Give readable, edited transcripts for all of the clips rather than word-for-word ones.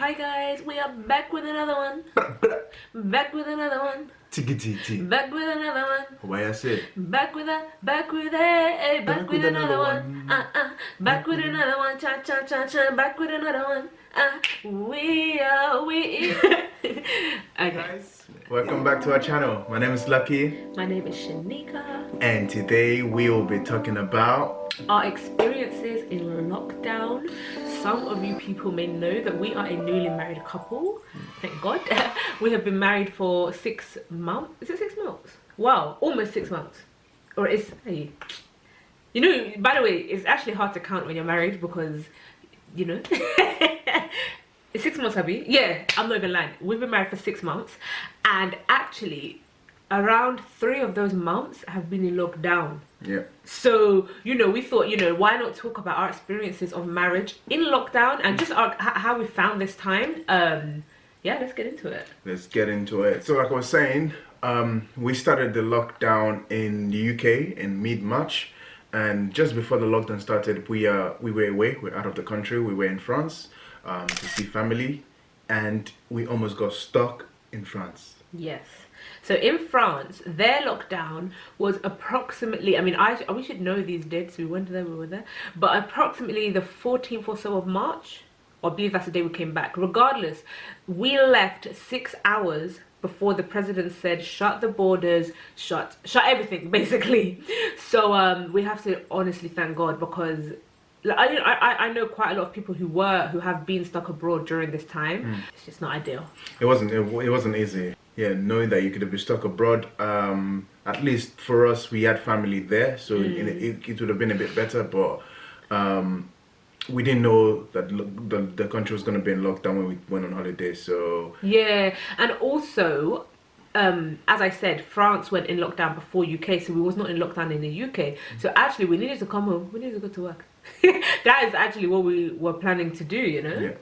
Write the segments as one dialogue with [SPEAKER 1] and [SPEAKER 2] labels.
[SPEAKER 1] Hi guys, we are back with another one. Back with another one.
[SPEAKER 2] Tiki.
[SPEAKER 1] Back with another one.
[SPEAKER 2] Why I said?
[SPEAKER 1] Back with back with another one. Back with another one. Cha. Back with another one. We. Okay.
[SPEAKER 2] Guys, welcome back to our channel. My name is Lucky.
[SPEAKER 1] My name is Shaneka.
[SPEAKER 2] And today we will be talking about
[SPEAKER 1] our experiences in lockdown. Some of you people may know that we are a newly married couple. Thank God. We have been married for 6 months. Is it 6 months? Wow, almost 6 months. Or is, hey, you know, by the way, it's actually hard to count when you're married because, you know, it's 6 months, Abby. Yeah, I'm not even lying. We've been married for 6 months, and actually around 3 of those months have been in lockdown.
[SPEAKER 2] Yeah.
[SPEAKER 1] So, you know, we thought, you know, why not talk about our experiences of marriage in lockdown and just how we found this time. Yeah, let's get into it.
[SPEAKER 2] Let's get into it. So like I was saying, we started the lockdown in the UK in mid-March, and just before the lockdown started, we were away. We're out of the country. We were in France to see family, and we almost got stuck in France.
[SPEAKER 1] Yes. So in France, their lockdown was approximately, I mean, we should know these dates. We went there, we were there. But approximately the 14th or so of March, I believe that's the day we came back. Regardless, we left 6 hours before the president said, shut the borders, shut everything, basically. So we have to honestly thank God, because I know quite a lot of people who have been stuck abroad during this time. It's just not ideal.
[SPEAKER 2] It wasn't easy. Yeah, knowing that you could have been stuck abroad. At least for us, we had family there, so it would have been a bit better. But we didn't know that the country was going to be in lockdown when we went on holiday. So
[SPEAKER 1] yeah, and also, as I said, France went in lockdown before UK, so we was not in lockdown in the UK. So actually, we needed to come home. We needed to go to work. That is actually what we were planning to do, you know.
[SPEAKER 2] Yeah.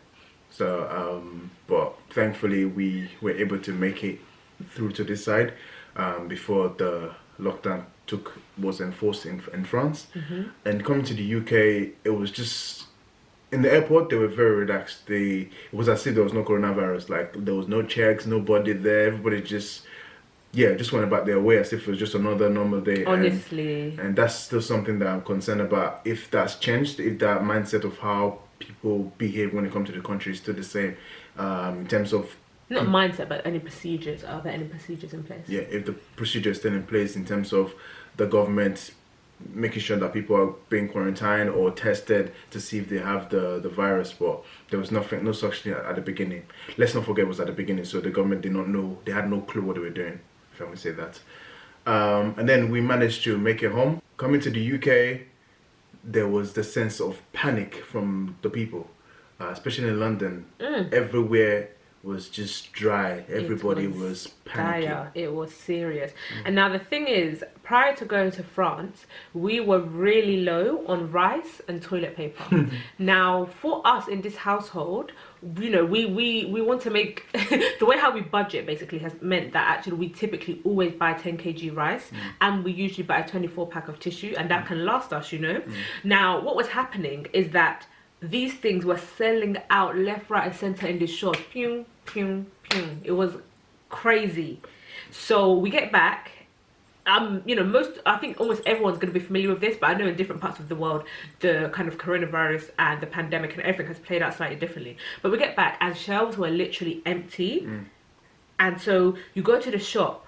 [SPEAKER 2] So, but thankfully we were able to make it through to this side before the lockdown was enforced in France. And coming to the UK, it was just, in the airport they were very relaxed. It was as if there was no coronavirus. Like there was no checks, nobody there. Everybody just went about their way as if it was just another normal day.
[SPEAKER 1] Honestly.
[SPEAKER 2] And that's still something that I'm concerned about. If that's changed, if that mindset of how people behave when they come to the country is still the same, in terms of
[SPEAKER 1] not mindset, but any procedures. Are there any procedures in place?
[SPEAKER 2] Yeah, if the procedure is still in place in terms of the government making sure that people are being quarantined or tested to see if they have the virus. But there was no such thing at the beginning. Let's not forget it was at the beginning, so the government did not know, they had no clue what they were doing, if I may say that. And then we managed to make it home. Coming to the UK, there was the sense of panic from the people, especially in London. Everywhere was just dry. Everybody was panicking.
[SPEAKER 1] Dire. It was serious. And now the thing is, prior to going to France, we were really low on rice and toilet paper. Now for us in this household, you know, we want to make the way how we budget basically has meant that actually we typically always buy 10 kg rice, and we usually buy a 24 pack of tissue, and that can last us, you know. Now what was happening is that these things were selling out left, right and center in the shops. Pew, pew, pew. It was crazy. So we get back. You know, I think almost everyone's going to be familiar with this, but I know in different parts of the world, the kind of coronavirus and the pandemic and everything has played out slightly differently. But we get back and shelves were literally empty. And so you go to the shop,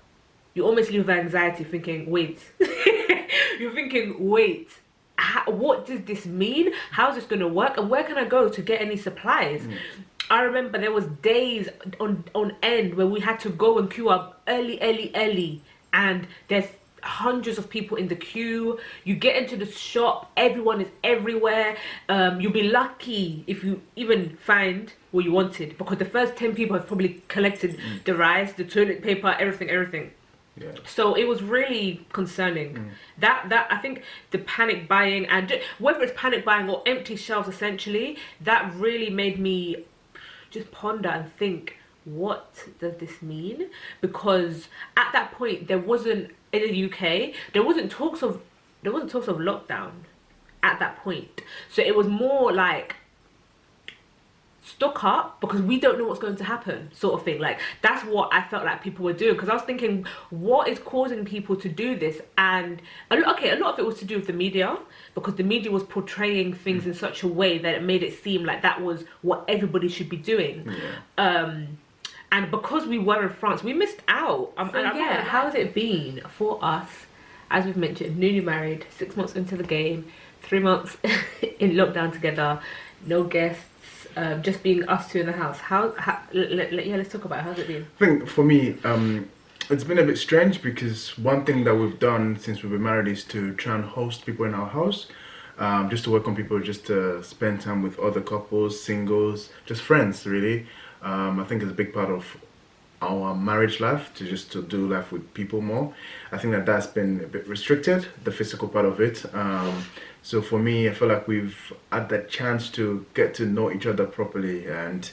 [SPEAKER 1] you almost live with anxiety thinking, wait. You're thinking, wait. What does this mean? How's this going to work? And where can I go to get any supplies? I remember there was days on end where we had to go and queue up early. And there's hundreds of people in the queue. You get into the shop, everyone is everywhere. You'll be lucky if you even find what you wanted, because the first 10 people have probably collected the rice, the toilet paper, everything.
[SPEAKER 2] Yeah.
[SPEAKER 1] So it was really concerning. That I think the panic buying, and whether it's panic buying or empty shelves, essentially, that really made me just ponder and think, what does this mean? Because at that point there wasn't, in the UK, there wasn't talks of lockdown at that point. So it was more like stock up because we don't know what's going to happen, sort of thing. Like, that's what I felt like people were doing, because I was thinking, what is causing people to do this? And a lot of it was to do with the media, because the media was portraying things in such a way that it made it seem like that was what everybody should be doing. And because we were in France, we missed out. How has it been for us, as we've mentioned, newly married, 6 months into the game, 3 months in lockdown together, no guests, just being us two in the house? Let's talk about it. How's it been?
[SPEAKER 2] I think for me, it's been a bit strange, because one thing that we've done since we've been married is to try and host people in our house, just to welcome people, just to spend time with other couples, singles, just friends, really. I think it's a big part of our marriage life, to do life with people more. I think that's been a bit restricted, the physical part of it. So for me, I feel like we've had that chance to get to know each other properly, and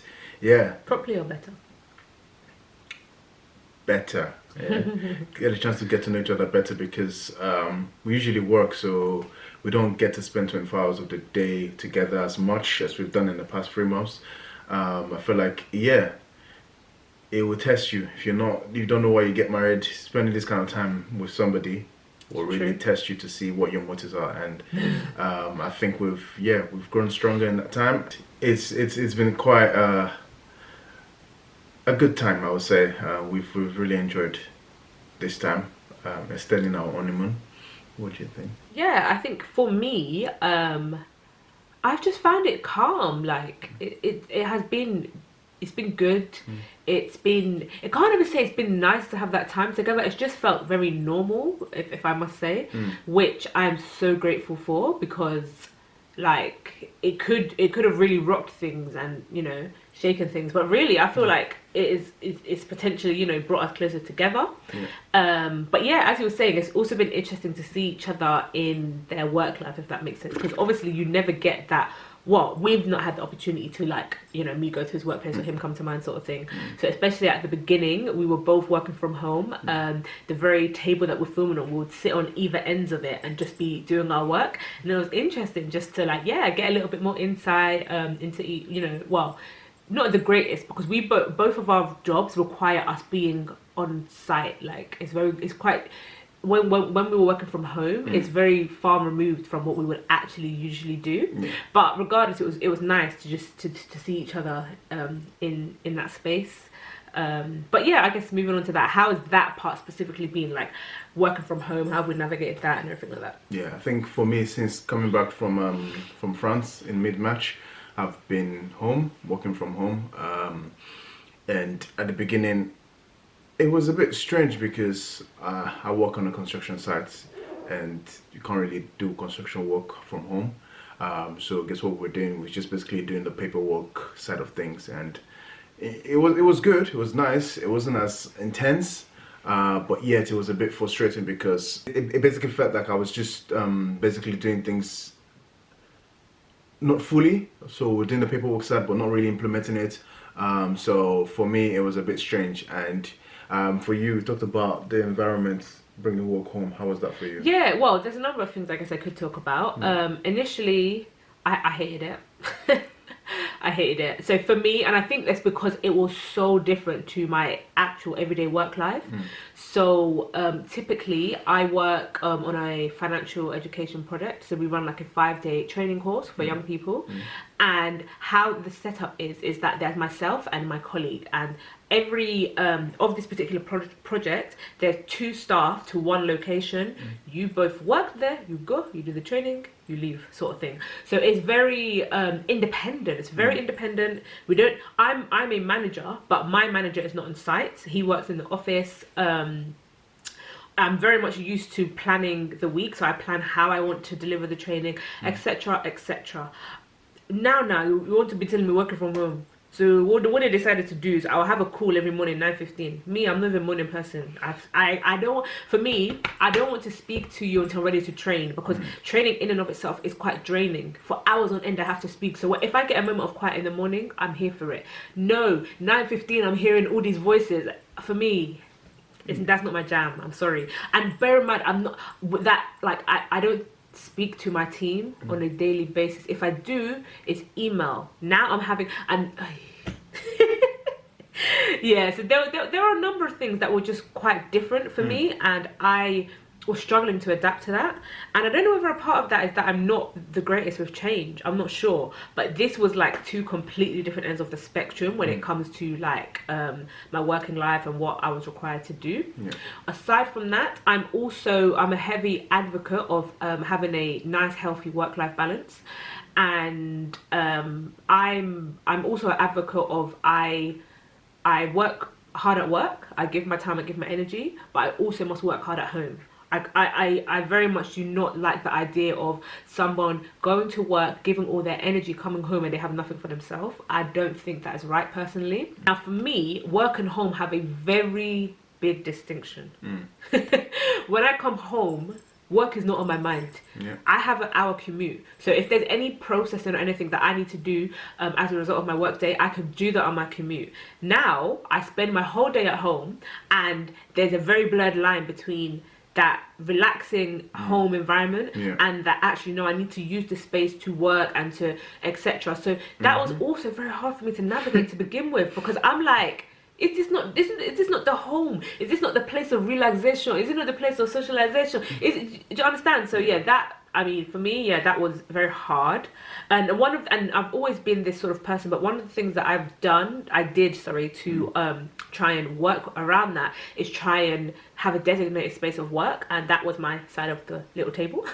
[SPEAKER 1] Properly or better?
[SPEAKER 2] Better. Yeah. Get a chance to get to know each other better, because we usually work, so we don't get to spend 24 hours of the day together as much as we've done in the past 3 months. I feel like, it will test you if you don't know why you get married. Spending this kind of time with somebody will really test you to see what your motives are, and I think we've grown stronger in that time. It's been quite a good time, I would say. We've really enjoyed this time, extending our honeymoon. What do you think?
[SPEAKER 1] Yeah, I think for me, I've just found it calm. Like, it's been good. I can't even say it's been nice to have that time together. It's just felt very normal, if I must say, which I'm so grateful for, because like it could have really rocked things and, you know, shaken things, but really I feel like it's potentially, you know, brought us closer together. But yeah, as you were saying, it's also been interesting to see each other in their work life, if that makes sense, because obviously you never get that. Well, we've not had the opportunity to, like, you know, me go to his workplace or him come to mine, sort of thing. So especially at the beginning, we were both working from home. The very table that we're filming on, we would sit on either ends of it and just be doing our work. And it was interesting just to, like, get a little bit more insight into, you know, well, not the greatest, because we both of our jobs require us being on site. Like, it's quite. When we were working from home, it's very far removed from what we would actually usually do. But regardless, it was nice to just to see each other in that space. But yeah, I guess moving on to that, how has that part specifically been, like working from home? How have we navigated that and everything like that?
[SPEAKER 2] Yeah, I think for me, since coming back from France in mid-March, I've been home, working from home, and at the beginning, it was a bit strange, because I work on a construction site, and you can't really do construction work from home. So guess what we're doing? We're just basically doing the paperwork side of things, and it was good. It was nice. It wasn't as intense, but yet it was a bit frustrating, because it basically felt like I was just basically doing things not fully. So we're doing the paperwork side, but not really implementing it. So for me, it was a bit strange. And for you, we talked about the environment, bringing work home. How was that for you?
[SPEAKER 1] Yeah, well, there's a number of things I guess I could talk about. Initially, I hated it. I hated it. So for me, and I think that's because it was so different to my actual everyday work life. So typically I work on a financial education project. So we run like a 5-day training course for young people. And how the setup is that there's myself and my colleague, and every of this particular project, there's 2 staff to 1 location. You both work there, you go, you do the training, you leave, sort of thing. So it's very independent. It's very independent. I'm a manager, but my manager is not on site. He works in the office. I'm very much used to planning the week, so I plan how I want to deliver the training, etc., etc. Now you want to be telling me working from home. So what I decided to do is I'll have a call every morning, 9:15. Me, I'm not a morning person. I don't. For me, I don't want to speak to you until ready to train, because training in and of itself is quite draining. For hours on end, I have to speak. So if I get a moment of quiet in the morning, I'm here for it. No, 9:15, I'm hearing all these voices. For me, that's not my jam. I'm sorry. And bear in mind, I'm not that, like, I don't speak to my team on a daily basis. If I do, it's email. Now I'm having and yeah, so there are a number of things that were just quite different for me, and I was struggling to adapt to that. And I don't know whether a part of that is that I'm not the greatest with change. I'm not sure, but this was like two completely different ends of the spectrum when it comes to like my working life and what I was required to do. Aside from that, I'm a heavy advocate of having a nice healthy work-life balance, and I'm also an advocate of I work hard at work, I give my time, I give my energy, but I also must work hard at home. I very much do not like the idea of someone going to work, giving all their energy, coming home and they have nothing for themselves. I don't think that is right personally. Now for me, work and home have a very big distinction. When I come home, work is not on my mind. I have an hour commute, so if there's any processing or anything that I need to do as a result of my work day, I can do that on my commute. Now I spend my whole day at home, and there's a very blurred line between that relaxing home environment and that actually no, I need to use the space to work and to etc. So that was also very hard for me to navigate to begin with, because I'm like, is this not the home? Is this not the place of relaxation? Is it not the place of socialization? Do you understand? So yeah, that, I mean, for me, yeah, that was very hard. And I've always been this sort of person, but one of the things that I did to try and work around that is try and have a designated space of work, and that was my side of the little table.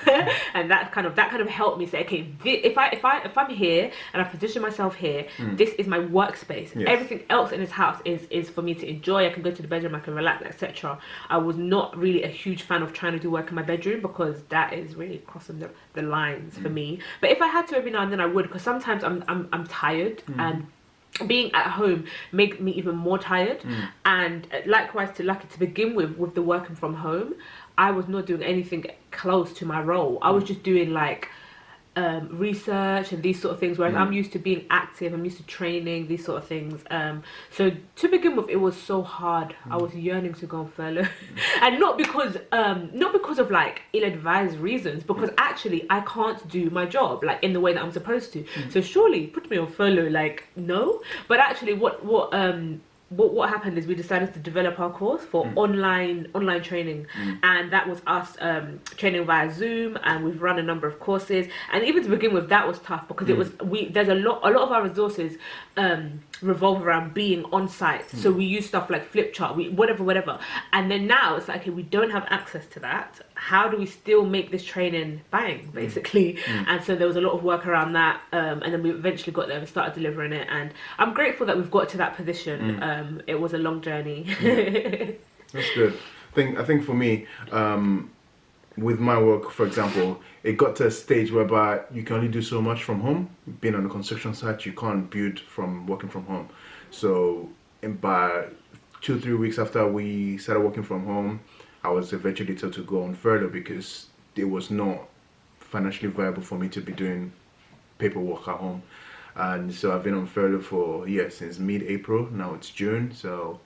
[SPEAKER 1] And that kind of helped me say, okay, if I'm here and I position myself here, this is my workspace. Everything else in this house is for me to enjoy. I can go to the bedroom, I can relax, etc. I was not really a huge fan of trying to do work in my bedroom, because that is really crossing the lines for me. But if I had to every now and then, I would, because sometimes I'm tired, and being at home made me even more tired. And likewise to Lucky, to begin with the working from home, I was not doing anything close to my role. I was just doing like research and these sort of things, whereas I'm used to being active, I'm used to training, these sort of things. So to begin with, it was so hard. I was yearning to go on furlough. And not because of like ill-advised reasons, because actually I can't do my job like in the way that I'm supposed to. So surely put me on furlough, like, no. But actually what happened is we decided to develop our course for online training, and that was us training via Zoom, and we've run a number of courses. And even to begin with, that was tough, because there's a lot of our resources revolve around being on site. So we use stuff like Flipchart, whatever. And then now it's like, okay, we don't have access to that. How do we still make this training bang, basically? And so there was a lot of work around that, and then we eventually got there and started delivering it, and I'm grateful that we've got to that position. It was a long journey.
[SPEAKER 2] That's good. I think for me, with my work, for example, it got to a stage whereby you can only do so much from home. Being on the construction site, you can't build from working from home. So by 2-3 weeks after we started working from home, I was eventually told to go on furlough, because it was not financially viable for me to be doing paperwork at home. And so I've been on furlough for since mid-April. Now it's June, so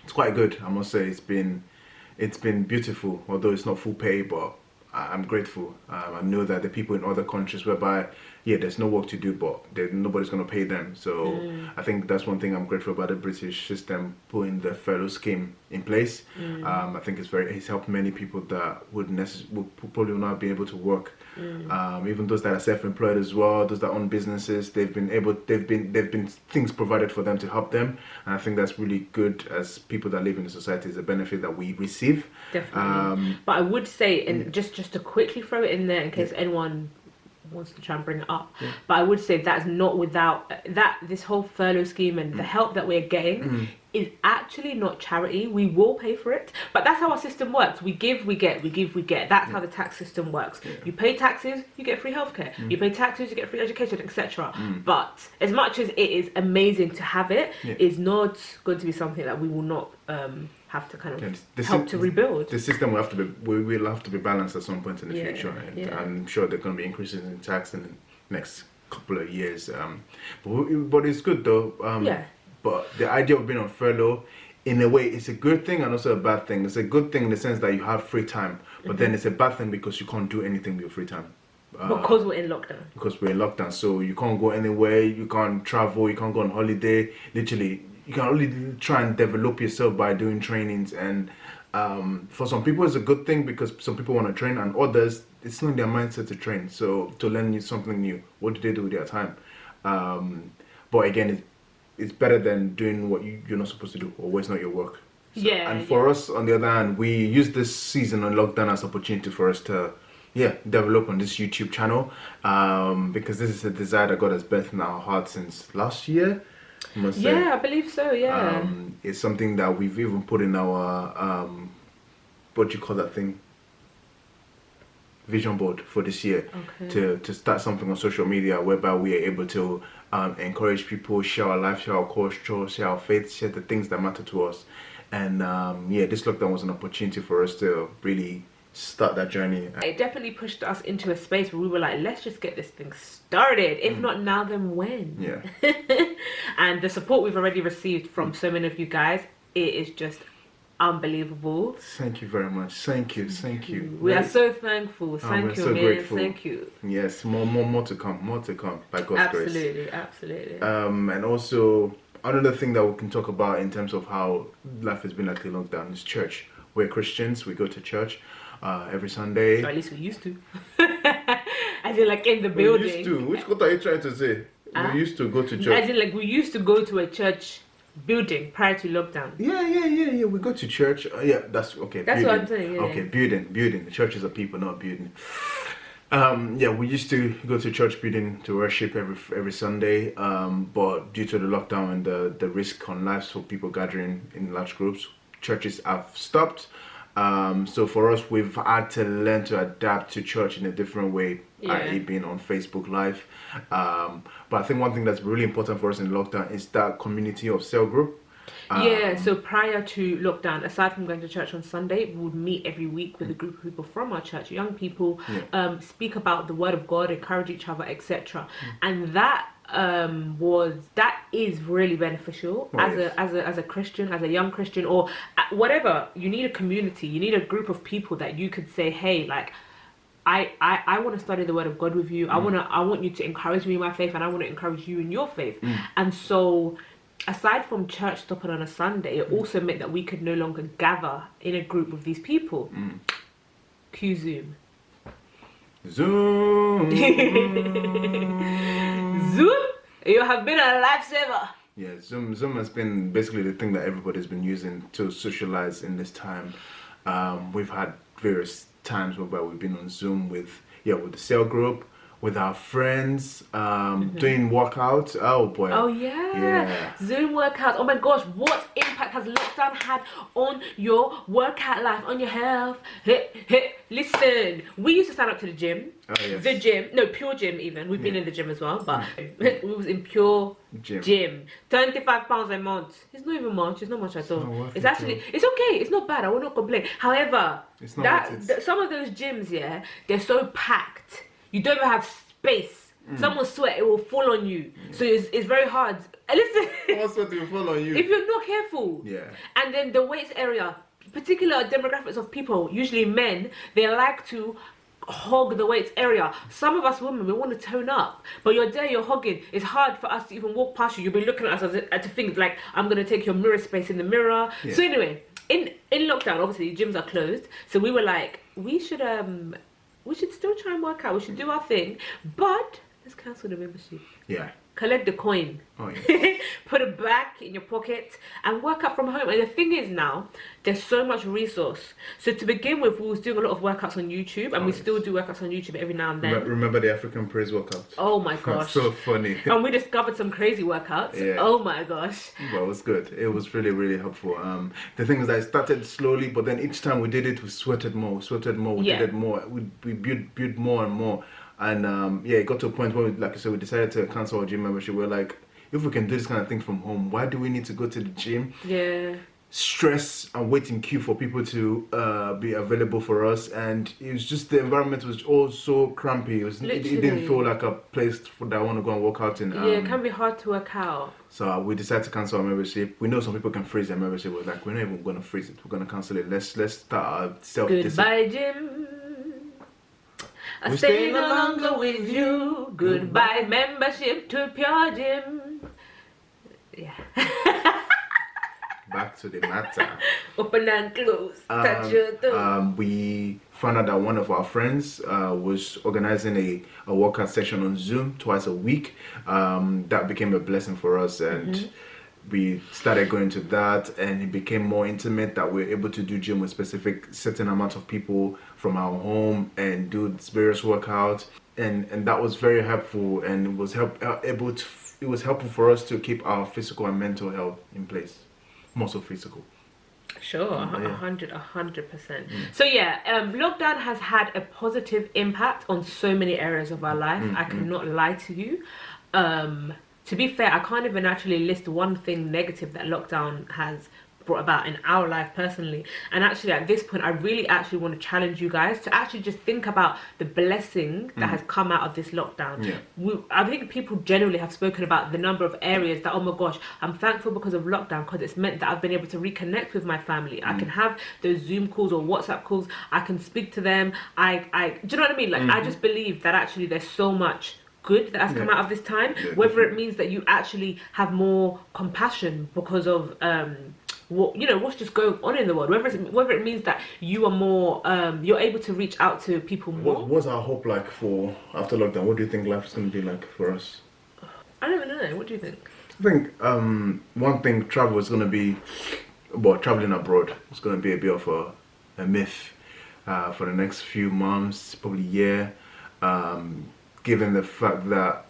[SPEAKER 2] it's quite good. I must say it's been beautiful, although it's not full pay, but I'm grateful. I know that the people in other countries whereby there's no work to do, but nobody's going to pay them. So I think that's one thing I'm grateful about the British system, putting the furlough scheme in place. I think it's helped many people that would probably not be able to work. Even those that are self-employed as well, those that own businesses, they've been things provided for them to help them. And I think that's really good. As people that live in the society, is a benefit that we receive.
[SPEAKER 1] Definitely. But I would say, and just to quickly throw it in there in case anyone wants to try and bring it up, but I would say that's not without that. This whole furlough scheme and the help that we're getting is actually not charity. We will pay for it, but that's how our system works. We give, we get, we give, we get. That's how the tax system works. You pay taxes, you get free healthcare. You pay taxes, you get free education, etc. But as much as it is amazing to have it, is not going to be something that we will not have to kind of help to rebuild. The system will
[SPEAKER 2] have to be balanced at some point in the future, and I'm sure there are going to be increases in tax in the next couple of years. But it's good though. But the idea of being on furlough in a way, it's a good thing and also a bad thing. It's a good thing in the sense that you have free time, but then it's a bad thing because you can't do anything with your free time.
[SPEAKER 1] Because we're in lockdown.
[SPEAKER 2] Because we're in lockdown, so you can't go anywhere, you can't travel, you can't go on holiday. Literally, you can only try and develop yourself by doing trainings. And for some people, it's a good thing because some people want to train, and others, it's not their mindset to train. So to learn something new, what do they do with their time? But again, it's better than doing what you're not supposed to do or what's not your work. So,
[SPEAKER 1] Yeah.
[SPEAKER 2] And for us, on the other hand, we use this season on lockdown as opportunity for us to develop on this YouTube channel, because this is a desire that God has birthed in our hearts since last year. I must say.
[SPEAKER 1] Yeah, I believe so. Yeah.
[SPEAKER 2] It's something that we've even put in our what do you call that thing? Vision board for this year.
[SPEAKER 1] Okay.
[SPEAKER 2] To start something on social media whereby we are able to encourage people, share our life, share our culture, share our faith, share the things that matter to us. And this lockdown was an opportunity for us to really start that journey.
[SPEAKER 1] It definitely pushed us into a space where we were like, let's just get this thing started. If not now, then when?
[SPEAKER 2] Yeah.
[SPEAKER 1] And the support we've already received from so many of you guys, it is just unbelievable.
[SPEAKER 2] Thank you very much. Thank you.
[SPEAKER 1] We are so thankful. Thank you,
[SPEAKER 2] so
[SPEAKER 1] man.
[SPEAKER 2] grateful.
[SPEAKER 1] Thank you.
[SPEAKER 2] Yes, more to come by God's grace.
[SPEAKER 1] Absolutely.
[SPEAKER 2] And also another thing that we can talk about in terms of how life has been like the lockdown is church. We're Christians. We go to church every Sunday.
[SPEAKER 1] Or at least we used to. As in, like, in the building.
[SPEAKER 2] We used to. Which what are you trying to say? We used to go to church.
[SPEAKER 1] As in, like, we used to go to a church building prior to lockdown.
[SPEAKER 2] Yeah. We go to church. That's okay.
[SPEAKER 1] That's
[SPEAKER 2] building.
[SPEAKER 1] what I'm saying. Yeah.
[SPEAKER 2] Okay, building. The churches are people, not building. We used to go to church building to worship every Sunday. But due to the lockdown and the risk on lives for people gathering in large groups, churches have stopped. So for us, we've had to learn to adapt to church in a different way, i.e. being on Facebook Live. But I think one thing that's really important for us in lockdown is that community of cell group.
[SPEAKER 1] So prior to lockdown, aside from going to church on Sunday, we would meet every week with a group of people from our church, young people, speak about the word of God, encourage each other, etc. And that is really beneficial as a Christian, as a young Christian, or whatever. You need a community, you need a group of people that you could say, hey, like, I want to study the word of God with you. I want you to encourage me in my faith, and I want to encourage you in your faith. And so aside from church stopping on a Sunday, it also meant that we could no longer gather in a group with these people. Cue Zoom.
[SPEAKER 2] Zoom,
[SPEAKER 1] you have been a lifesaver.
[SPEAKER 2] Yeah, Zoom has been basically the thing that everybody's been using to socialize in this time. We've had various times whereby we've been on Zoom with the cell group, with our friends, doing workouts. Oh boy.
[SPEAKER 1] Oh yeah. Zoom workouts. Oh my gosh, what impact has lockdown had on your workout life, on your health? Listen, we used to sign up to the gym.
[SPEAKER 2] Oh yes.
[SPEAKER 1] The gym, no, Pure Gym even. We've been in the gym as well, but we was in Pure Gym. £25 a month. It's not even much. It's not much at all. It's actually, it's okay. It's not bad. I will not complain. However,
[SPEAKER 2] it's not
[SPEAKER 1] some of those gyms, they're so packed. You don't even have space. Someone sweat, it will fall on you. So it's very hard. Listen,
[SPEAKER 2] what sweat will fall on you?
[SPEAKER 1] If you're not careful.
[SPEAKER 2] Yeah.
[SPEAKER 1] And then the weights area, particular demographics of people, usually men, they like to hog the weights area. Some of us women, we want to tone up, but you're there, you're hogging. It's hard for us to even walk past you. You'll be looking at us as to think like, I'm going to take your mirror space in the mirror. Yeah. So anyway, in lockdown, obviously gyms are closed, so we were like, we should still try and work out. We should do our thing, but let's cancel the membership.
[SPEAKER 2] Yeah.
[SPEAKER 1] Collect the coin.
[SPEAKER 2] Oh, yeah.
[SPEAKER 1] Put it back in your pocket and work out from home. And the thing is now, there's so much resource. So to begin with, we was doing a lot of workouts on YouTube, and we still do workouts on YouTube every now and then.
[SPEAKER 2] Remember the African praise workouts?
[SPEAKER 1] Oh my gosh.
[SPEAKER 2] So funny.
[SPEAKER 1] And we discovered some crazy workouts. Yeah. Oh my gosh.
[SPEAKER 2] Well, it was good. It was really, really helpful. The thing is that it started slowly, but then each time we did it, we sweated more. We did it more. We built more and more. And it got to a point where, like I said, we decided to cancel our gym membership. We're like, if we can do this kind of thing from home, why do we need to go to the gym?
[SPEAKER 1] Yeah.
[SPEAKER 2] stress and wait in queue for people to be available for us, and it was just the environment was all so crampy. It didn't feel like a place that I want to go and work out in.
[SPEAKER 1] Yeah, it can be hard to work out.
[SPEAKER 2] So we decided to cancel our membership. We know some people can freeze their membership. We're like, we're not even going to freeze it. We're going to cancel it. Let's start our
[SPEAKER 1] Goodbye, Jim. I stay no longer with you. Goodbye, membership to Pure Gym. Yeah.
[SPEAKER 2] Back to the matter.
[SPEAKER 1] Open and close. Touch your toe.
[SPEAKER 2] We found out that one of our friends was organizing a workout session on Zoom twice a week. That became a blessing for us, and we started going to that, and it became more intimate that we're able to do gym with specific certain amount of people from our home and do various workouts, and that was very helpful, and it was helpful for us to keep our physical and mental health in place. More so physical.
[SPEAKER 1] Sure, 100%. So yeah, lockdown has had a positive impact on so many areas of our life. I cannot lie to you. To be fair, I can't even actually list one thing negative that lockdown has brought about in our life personally. And actually at this point, I really actually want to challenge you guys to actually just think about the blessing that has come out of this lockdown. I think people generally have spoken about the number of areas that, oh my gosh, I'm thankful because of lockdown, because it's meant that I've been able to reconnect with my family. I can have those Zoom calls or WhatsApp calls. I can speak to them. Do you know what I mean? Like, I just believe that actually there's so much good that has come out of this time, whether it means that you actually have more compassion because of what's just going on in the world, whether it means that you are more you're able to reach out to people more.
[SPEAKER 2] What's our hope like for after lockdown? What do you think life is going to be like for us?
[SPEAKER 1] I don't even know. What do you think?
[SPEAKER 2] I think one thing, travel is going to be, traveling abroad is going to be a bit of a myth for the next few months, probably year, given the fact that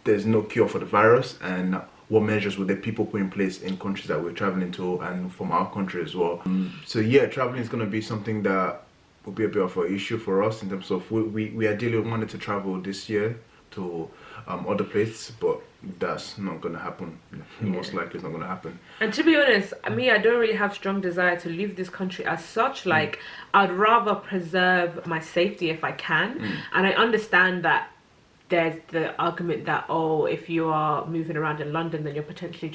[SPEAKER 2] there's no cure for the virus, and what measures will the people put in place in countries that we're traveling to and from our country as well. So yeah, traveling is going to be something that will be a bit of an issue for us in terms of we ideally wanted to travel this year to other places, but that's not going to happen. Most likely it's not going to happen.
[SPEAKER 1] And to be honest, I don't really have strong desire to leave this country as such. Like, I'd rather preserve my safety if I can. And I understand that there's the argument that, oh, if you are moving around in London, then you're potentially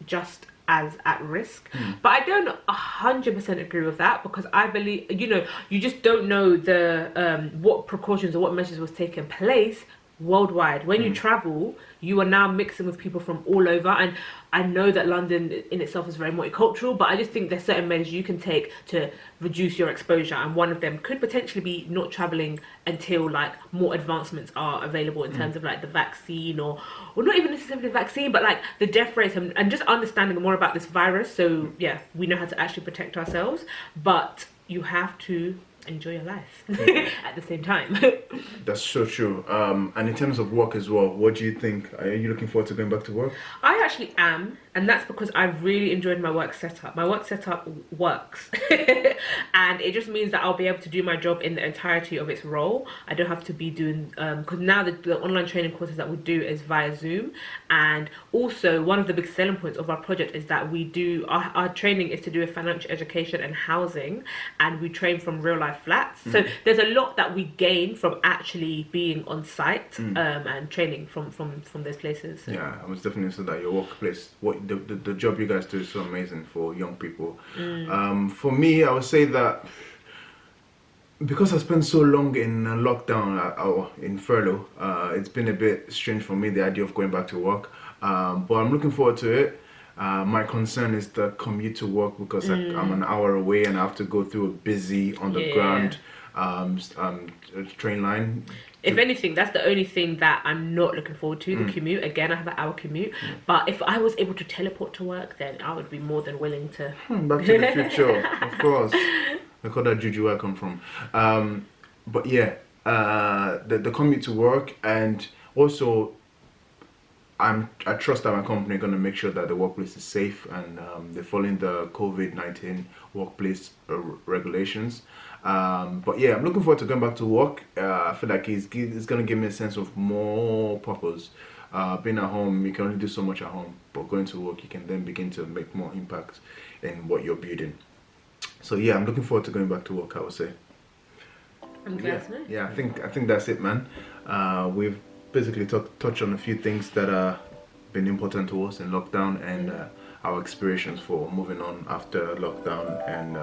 [SPEAKER 1] just as at risk. But I don't 100% agree with that, because I believe, you just don't know the what precautions or what measures was taking place worldwide. When you travel, you are now mixing with people from all over, and I know that London in itself is very multicultural, but I just think there's certain measures you can take to reduce your exposure, and one of them could potentially be not traveling until like more advancements are available in terms of like the vaccine, or not even necessarily the vaccine, but like the death rates, and just understanding more about this virus, so yeah, we know how to actually protect ourselves. But you have to enjoy your life at the same time.
[SPEAKER 2] That's so true. And in terms of work as well, what do you think? Are you looking forward to going back to work?
[SPEAKER 1] I actually am, and that's because I've really enjoyed my work setup. My work setup works and it just means that I'll be able to do my job in the entirety of its role. I don't have to be doing because now the online training courses that we do is via Zoom, and also one of the big selling points of our project is that we do our training is to do with financial education and housing, and we train from real life flats. So there's a lot that we gain from actually being on site and training from those places. So.
[SPEAKER 2] Yeah, I was definitely saying that your workplace, what the job you guys do is so amazing for young people. For me, I would say that because I spent so long in lockdown or in furlough, it's been a bit strange for me, the idea of going back to work. But I'm looking forward to it. My concern is the commute to work, because I'm an hour away and I have to go through a busy underground train line.
[SPEAKER 1] If anything, that's the only thing that I'm not looking forward to, the commute. Again, I have an hour commute. But if I was able to teleport to work, then I would be more than willing to.
[SPEAKER 2] Back to the future, of course. Look at that juju where I come from. But yeah, the commute to work, and also I trust that my company are going to make sure that the workplace is safe, and they're following the COVID-19 workplace regulations. But yeah, I'm looking forward to going back to work. I feel like it's going to give me a sense of more purpose, Being at home, you can only do so much at home, but going to work, you can then begin to make more impact in what you're building. So yeah, I'm looking forward to going back to work, I would say.
[SPEAKER 1] I'm glad to know.
[SPEAKER 2] Yeah, I think that's it, man. We've basically touched on a few things that are been important to us in lockdown, and our experiences for moving on after lockdown. And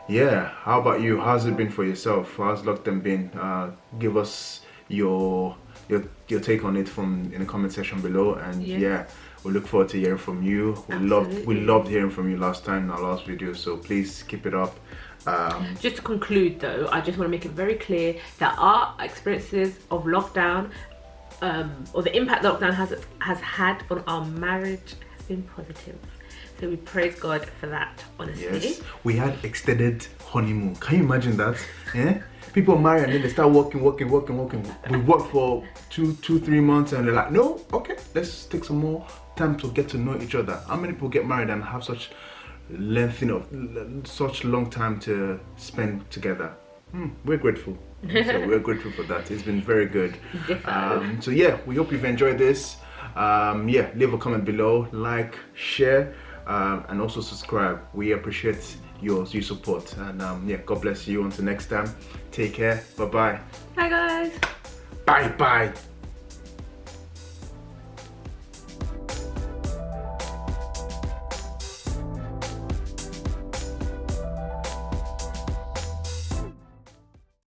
[SPEAKER 2] yeah, how about you? How's it been for yourself? How's lockdown been? Give us your take on it in the comment section below. And yeah, we look forward to hearing from you. We loved hearing from you last time in our last video, so please keep it up.
[SPEAKER 1] Just to conclude though, I just want to make it very clear that our experiences of lockdown, or the impact lockdown has had on our marriage, has been positive. So we praise God for that, honestly.
[SPEAKER 2] Yes, we had extended honeymoon. Can you imagine that? Yeah, people marry and then they start working. We work for 3 months and they're like, no, okay, let's take some more time to get to know each other. How many people get married and have such such long time to spend together? We're grateful. So we're grateful for that. It's been very good. So yeah, we hope you've enjoyed this. Yeah, leave a comment below, like, share, and also subscribe. We appreciate your support. And yeah, God bless you. Until next time, take care. Bye bye.
[SPEAKER 1] Bye guys.
[SPEAKER 2] Bye.